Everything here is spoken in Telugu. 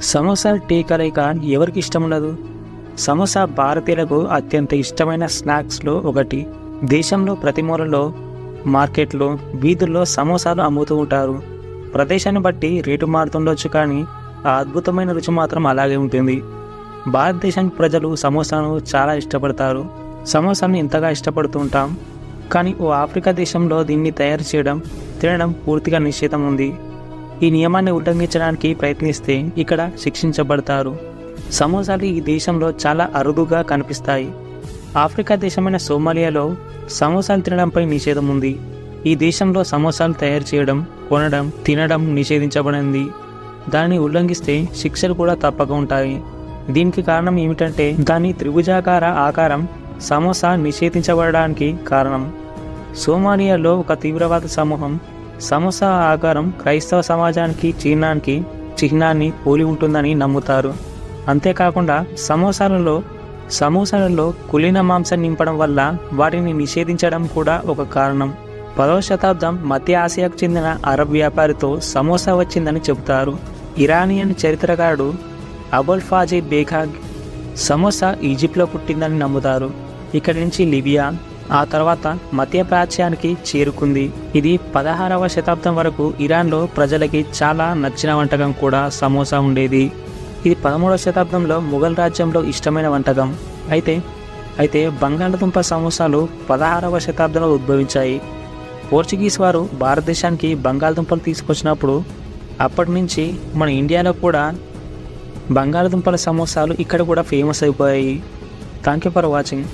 సమోసా టీ కలయిక ఎవరికి ఇష్టం ఉండదు? సమోసా భారతీయులకు అత్యంత ఇష్టమైన స్నాక్స్లో ఒకటి. దేశంలో ప్రతి మూలలో, మార్కెట్లో, వీధుల్లో సమోసాలు అమ్ముతూ ఉంటారు. ప్రదేశాన్ని బట్టి రేటు మారుతుండొచ్చు, కానీ ఆ అద్భుతమైన రుచి మాత్రం అలాగే ఉంటుంది. భారతదేశానికి ప్రజలు సమోసాను చాలా ఇష్టపడతారు. సమోసాను ఇంతగా ఇష్టపడుతూ ఉంటాం, కానీ ఓ ఆఫ్రికా దేశంలో దీన్ని తయారు చేయడం, తినడం పూర్తిగా నిషేధం ఉంది. ఈ నియమాన్ని ఉల్లంఘించడానికి ప్రయత్నిస్తే ఇక్కడ శిక్షించబడతారు. సమోసాలు ఈ దేశంలో చాలా అరుదుగా కనిపిస్తాయి. ఆఫ్రికా దేశమైన సోమాలియాలో సమోసాలు తినడంపై నిషేధం ఉంది. ఈ దేశంలో సమోసాలు తయారు చేయడం, కొనడం, తినడం నిషేధించబడింది. దాన్ని ఉల్లంఘిస్తే శిక్షలు కూడా తప్పక ఉంటాయి. దీనికి కారణం ఏమిటంటే దాని త్రిభుజాకార ఆకారం సమోసా నిషేధించబడడానికి కారణం. సోమాలియాలో ఒక తీవ్రవాద సమూహం సమోసా ఆకారం క్రైస్తవ సమాజానికి చిహ్నాన్ని పోలి ఉంటుందని నమ్ముతారు. అంతేకాకుండా సమోసాలలో కులీన మాంసం నింపడం వల్ల వాటిని నిషేధించడం కూడా ఒక కారణం. 10వ శతాబ్దం మధ్య ఆసియాకు చెందిన అరబ్ వ్యాపారితో సమోసా వచ్చిందని చెబుతారు. ఇరానియన్ చరిత్రకారుడు అబుల్ ఫాజీ బేఖాగ్ సమోసా ఈజిప్ట్లో పుట్టిందని నమ్ముతారు. ఇక్కడి నుంచి లిబియా, ఆ తర్వాత మధ్య ప్రాచ్యానికి చేరుకుంది. ఇది 16వ శతాబ్దం వరకు ఇరాన్లో ప్రజలకి చాలా నచ్చిన వంటకం కూడా సమోసా ఉండేది. ఇది 13వ శతాబ్దంలో ముఘల్ రాజ్యంలో ఇష్టమైన వంటకం. అయితే బంగాళదుంప సమోసాలు 16వ శతాబ్దంలో ఉద్భవించాయి. పోర్చుగీస్ వారు భారతదేశానికి బంగాళదుంపలు తీసుకొచ్చినప్పుడు అప్పటి నుంచి మన ఇండియాలో కూడా బంగాళదుంపల సమోసాలు ఇక్కడ కూడా ఫేమస్ అయిపోయాయి. Thank you for watching.